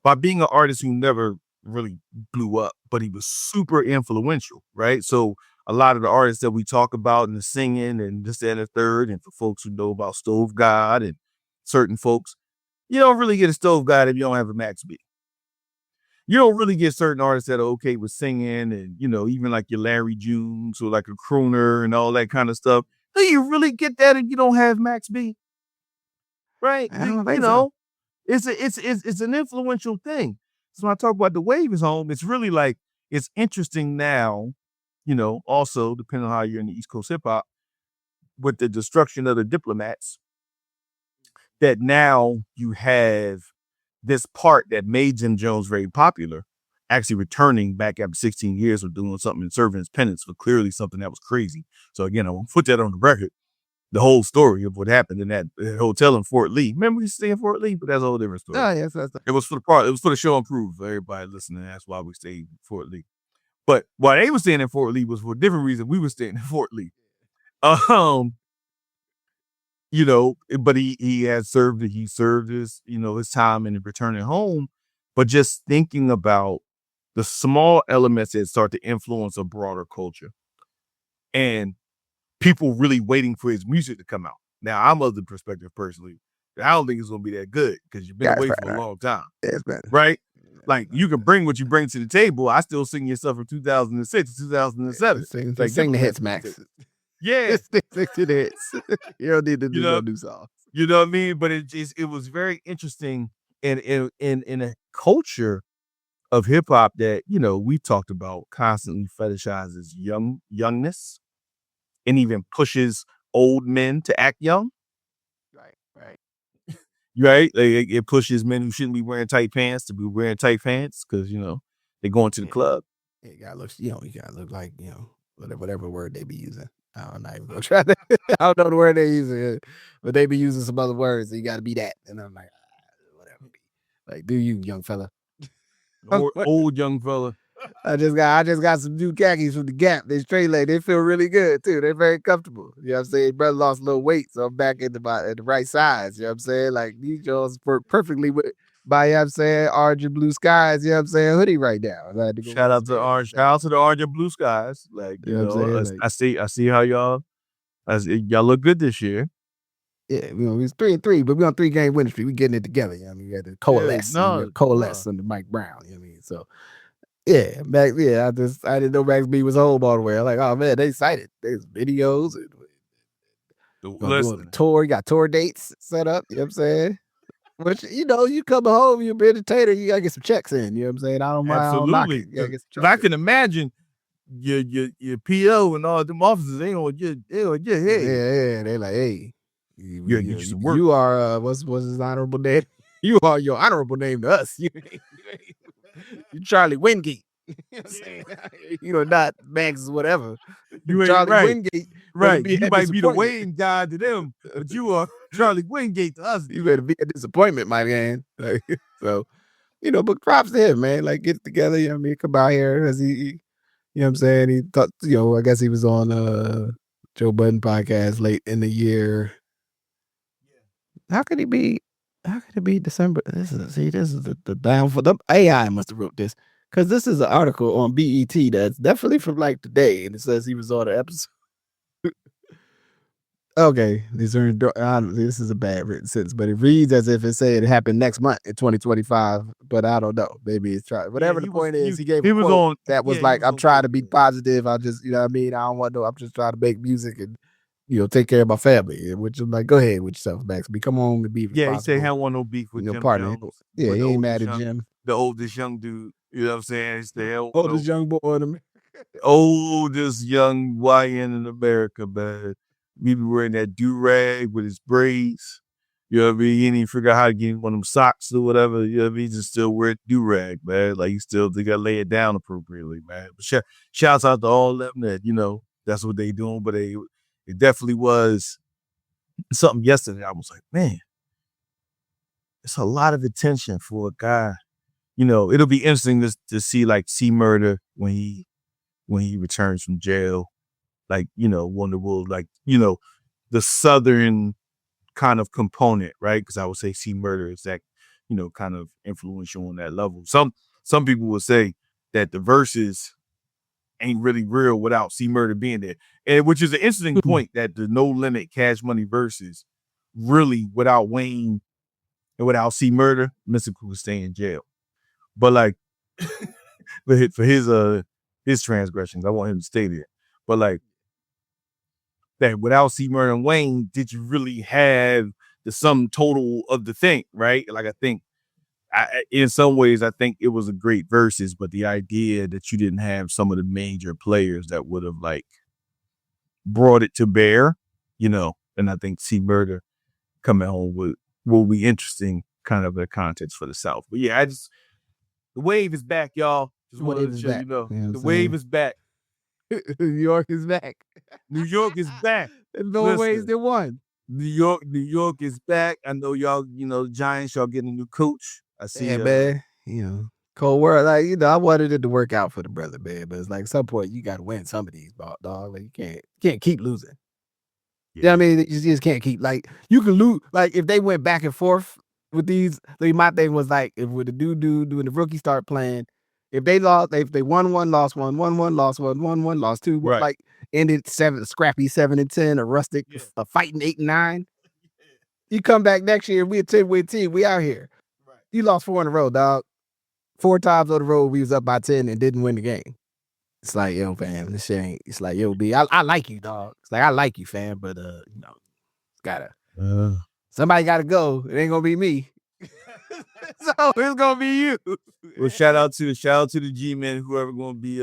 by being an artist who never really blew up, but he was super influential, right? So a lot of the artists that we talk about and the singing and this and the third, and for folks who know about Stove God and certain folks, you don't really get a Stove God if you don't have a Max B. You don't really get certain artists that are okay with singing and, even like your Larry Junes or like a crooner and all that kind of stuff. Do you really get that if you don't have Max B? Right? I don't think so. It's an influential thing. So when I talk about the Wave is home, it's really like, it's interesting now, also depending on how you're in the East Coast hip hop, with the destruction of the Diplomats, that now you have this part that made Jim Jones very popular, actually returning back after 16 years of doing something and serving his penance for clearly something that was crazy. So again, I won't put that on the record. The whole story of what happened in that hotel in Fort Lee. Remember we used to stay in Fort Lee, but that's a whole different story. Oh, yes, it was for the part. It was for the show and prove for everybody listening. That's why we stayed in Fort Lee. But while they were staying in Fort Lee was for a different reason. We were staying in Fort Lee. but he served his, his time in returning home. But just thinking about the small elements that start to influence a broader culture and people really waiting for his music to come out. Now, I'm of the perspective personally, I don't think it's going to be that good because you've been away for a long time. It's better. Right? Like, you can bring what you bring to the table. I still sing your stuff from 2006 to 2007. Sing the hits, Max. Yeah. Stick to the hits. You don't need to do no new songs. You know what I mean? But it was very interesting in a culture of hip hop that, we talked about constantly fetishizes youngness and even pushes old men to act young. Right. Right? Like, it pushes men who shouldn't be wearing tight pants to be wearing tight pants because, they're going to the club. You gotta look like, whatever word they be using. I'm not even gonna try to. I don't know the word they're using, but they be using some other words. So you got to be that, and I'm like, whatever. Like, do you, young fella? Old young fella. I just got some new khakis from the Gap. They straight leg. They feel really good too. They're very comfortable. You know what I'm saying? Brother lost a little weight, so I'm back at the right size. You know what I'm saying? Like, these Jones work perfectly with. By, you know what I'm saying, orange and blue skies, you know what I'm saying, hoodie right now. Shout out to the orange and blue skies. Like, I see how y'all look good this year. Yeah, we was 3-3, but we on 3-game winning streak. We getting it together. You know what I mean? We had to coalesce. Under Mike Brown. You know what I mean? So yeah, Max. Yeah, I didn't know Max B was home all the way. I'm like, oh man, they excited. There's videos and listen, tour. You got tour dates set up. You know what I'm saying? Which, you come home, you're an entertainer, you gotta get some checks in. You know what I'm saying? I don't mind. Absolutely. But I can imagine your PO and all them officers, they gonna get hey. Yeah, they like, hey, you are what's his honorable name? You are your honorable name to us. You Charlie Wingate. You know what I'm saying? You are not Max whatever. You ain't Charlie right. Wingate. Right. You might be the Wayne guy to them, but you are Charlie Wingate to us. You better be a disappointment, my man. Like, so, but props to him, man. Like, get it together. You know what I mean? Come out here as he you know what I'm saying? He thought, I guess he was on Joe Budden podcast late in the year. How could it be December? This is the downfall. The AI must have wrote this. Because this is an article on BET that's definitely from like today, and it says he was on an episode. Okay, this is a bad written sentence, but it reads as if it said it happened next month in 2025. But I don't know. Maybe it's trying. Whatever the point is, he gave a quote that was like, "I'm trying to be positive. I just, you know what I mean. I don't want to. I'm just trying to make music and take care of my family." Which I'm like, go ahead with yourself, Max. Come on and be responsible. Yeah, he said he don't want no beef with Jim partner. Jones. Yeah, he ain't mad at Jim. The oldest young dude. You know what I'm saying? It's the oldest young boy in America. Oldest young YN in America, man. He be wearing that do-rag with his braids. You know what I mean? He didn't even figure out how to get one of them socks or whatever. You know what I mean? He just still wear do-rag, man. Like, they got to lay it down appropriately, man. But shouts out to all of them that, that's what they doing. But it definitely was something yesterday. I was like, man, it's a lot of attention for a guy. It'll be interesting to see like C Murder when he returns from jail, like, Wonderworld, like, the Southern kind of component, right? Because I would say C Murder is that, kind of influential on that level. Some people will say that the verses ain't really real without C Murder being there, and which is an interesting point that the No Limit Cash Money verses really without Wayne and without C Murder, Mystical would stay in jail. But like, for his transgressions, I want him to stay there. But like, that without C Murder and Wayne, did you really have the sum total of the thing, right? Like, I think, in some ways, I think it was a great verses, but the idea that you didn't have some of the major players that would have like brought it to bear, and I think C Murder coming home will be interesting, kind of a context for the South. But yeah, the wave is back, y'all. Just wanted to show the wave is back. New York is back. New York is back. There's no ways they won. New York is back. I know y'all, the Giants, y'all getting a new coach. I see. Yeah, man. Cold world. Like, I wanted it to work out for the brother, man. But it's like at some point you gotta win some of these, dog. Like, you can't keep losing. You know what I mean? You just can't keep, like, you can lose. Like, if they went back and forth with these, like, my thing was like, if with the dude when the rookie start playing, if they lost, if they won one, lost one, won one, lost one, won one, lost two, Right. like ended scrappy 7-10, a rustic, a fighting 8-9. You come back next year, we a 10-win team, we out here. Right. You lost 4 in a row, dog. 4 times on the road, we was up by 10 and didn't win the game. It's like, yo, fam, this shit ain't. It's like, yo, B, I like you, dog. It's like, I like you, fam, but you know, somebody gotta go. It ain't gonna be me. So it's gonna be you. Well, shout out to the G-men, whoever gonna be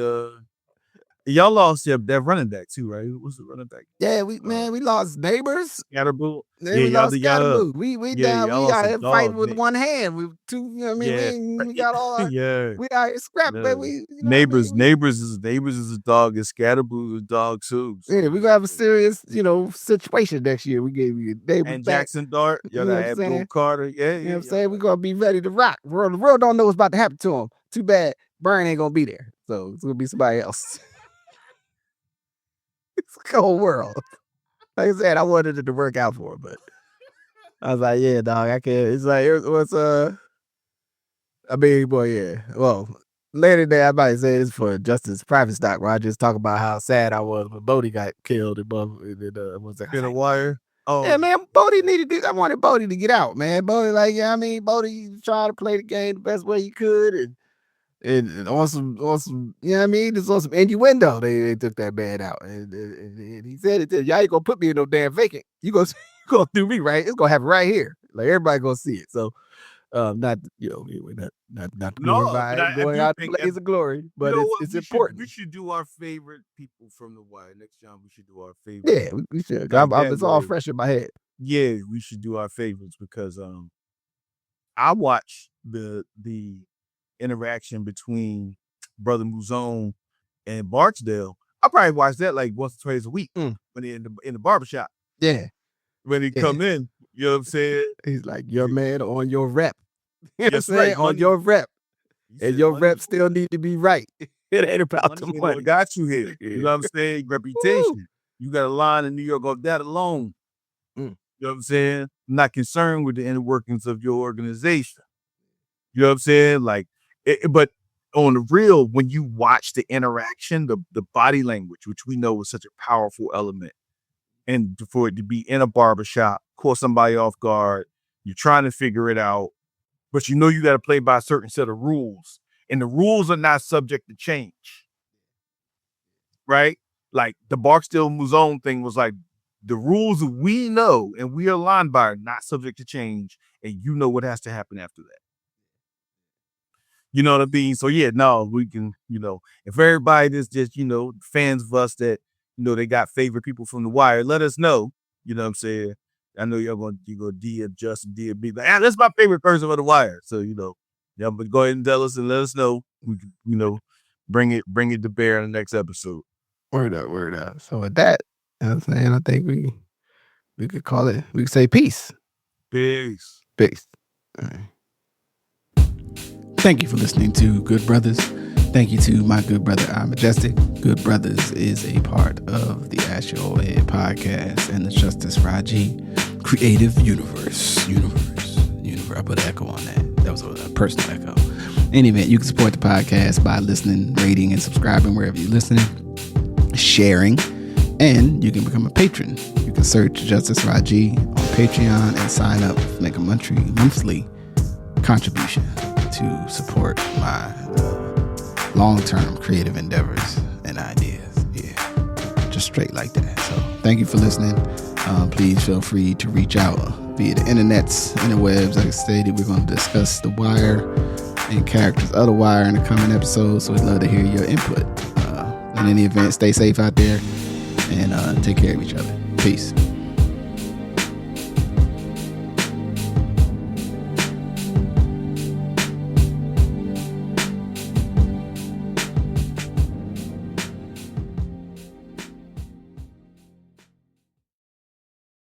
y'all lost that running back too, right? What's the running back? Yeah, we lost Neighbors. Scatterboo. We lost Scatterboo. We y'all out lost here a dog, fighting with man. one hand. We two, you know what I mean? We got all our, we out here scrapping, but we, you know Neighbors, what I mean? Neighbors is a dog, and Scatterboo is a dog too. So. Yeah, we gonna have a serious, you know, situation next year. We gave you Neighbors and back. Jackson Dart, You know what I'm Abdul saying? Carter, You know what I'm saying? We're gonna be ready to rock. The world don't know what's about to happen to him. Too bad Burn ain't gonna be there. So it's gonna be somebody else. It's a cold world. Like I said, I wanted it to work out for him, but I was like, yeah, dog, I can't. It's like, what's I mean, boy, yeah. Well, later today, I might say this for Justice Private Stock, where I just talk about how sad I was when Bodie got killed above was it in a wire. Oh yeah, man, Bodie needed to. I wanted Bodie to get out, man. Bodie, like, yeah, I mean, Bodie tried to play the game the best way he could, and on some, you know what I mean? Just on some innuendo, they took that man out, and he said it. Y'all ain't gonna put me in no damn vacant. You go do me right. It's gonna happen right here. Like everybody gonna see it. So, not you know, not glorify going out to blaze of glory, but it's important. We should do our favorite people from The Wire next time. We should do our favorite. Yeah, we should. It's all fresh in my head. Yeah, we should do our favorites because I watch the interaction between Brother Muzone and Barksdale. I probably watch that like once or twice a week when they're in the barbershop. Yeah. When he come in, you know what I'm saying? He's like, your man on your rep. You know what I'm saying? Right. On your rep. And your rep still need to be right. It ain't about the money. What got you here. You know what I'm saying? Reputation. Woo. You got a line in New York off that alone. You know what I'm saying? I'm not concerned with the inner workings of your organization. You know what I'm saying? Like, but on the real, when you watch the interaction, the body language, which we know is such a powerful element, and for it to be in a barbershop, caught somebody off guard, you're trying to figure it out, but you know you got to play by a certain set of rules, and the rules are not subject to change, right? Like the Barksdale Muzone thing was like, the rules we know and we are aligned by are not subject to change, and you know what has to happen after that. You know what I mean? So yeah, no, we can, you know, if everybody is just, you know, fans of us that, you know, they got favorite people from The Wire, let us know. You know what I'm saying? I know you're going to DM Justin, DM me. Like, that's my favorite person from The Wire. So, you know, yeah, but go ahead and tell us and let us know. We can, you know, bring it to bear in the next episode. Word up. So with that, you know what I'm saying, I think we could call it, we could say peace. Peace. All right. Thank you for listening to Good Brothers. Thank you to my good brother, I'm Majestic. Good Brothers is a part of the Ask Your Oldhead podcast and the Justice Rajee creative universe. I put an echo on that. That was a personal echo. In any event, you can support the podcast by listening, rating, and subscribing wherever you're listening, sharing, and you can become a patron. You can search Justice Rajee on Patreon and sign up, make a monthly contribution to support my long-term creative endeavors and ideas. Yeah, just straight like that. So thank you for listening. Please feel free to reach out via the interwebs. Like I stated, we're going to discuss The Wire and characters of The Wire in the coming episodes. So we'd love to hear your input. In any event, stay safe out there and take care of each other. Peace.